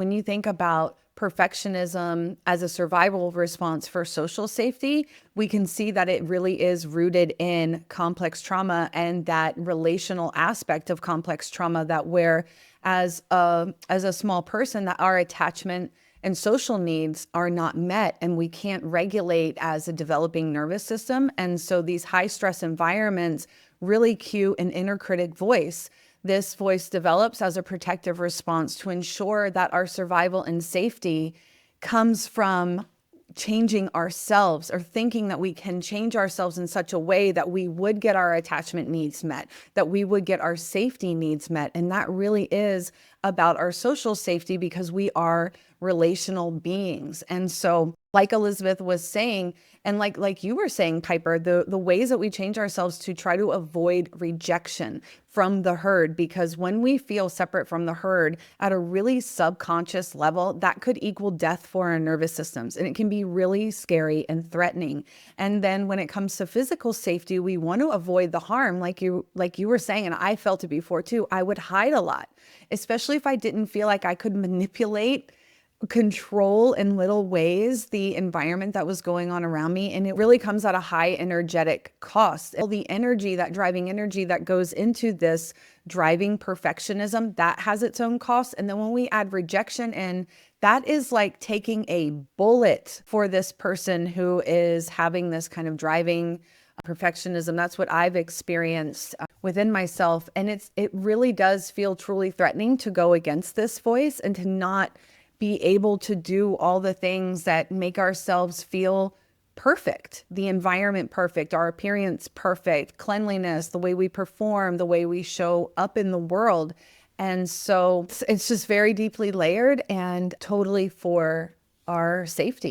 When you think about perfectionism as a survival response for social safety, we can see that it really is rooted in complex trauma and that relational aspect of complex trauma, that where as a small person, that our attachment and social needs are not met and we can't regulate as a developing nervous system. And so these high stress environments really cue an inner critic voice. This voice develops as a protective response to ensure that our survival and safety comes from changing ourselves, or thinking that we can change ourselves in such a way that we would get our attachment needs met, that we would get our safety needs met. And that really is about our social safety, because we are relational beings. And so, like Elizabeth was saying, and like you were saying, Piper, the ways that we change ourselves to try to avoid rejection from the herd, because when we feel separate from the herd at a really subconscious level, that could equal death for our nervous systems. And it can be really scary and threatening. And then when it comes to physical safety, we want to avoid the harm, like you were saying, and I felt it before too. I would hide a lot, especially if I didn't feel like I could manipulate, control in little ways the environment that was going on around me. And it really comes at a high energetic cost. All the energy, that driving energy that goes into this driving perfectionism, that has its own cost. And then when we add rejection in, that is like taking a bullet for this person who is having this kind of driving perfectionism. That's what I've experienced within myself. And it really does feel truly threatening to go against this voice and to not be able to do all the things that make ourselves feel perfect, the environment perfect, our appearance perfect, cleanliness, the way we perform, the way we show up in the world. And so it's just very deeply layered and totally for our safety.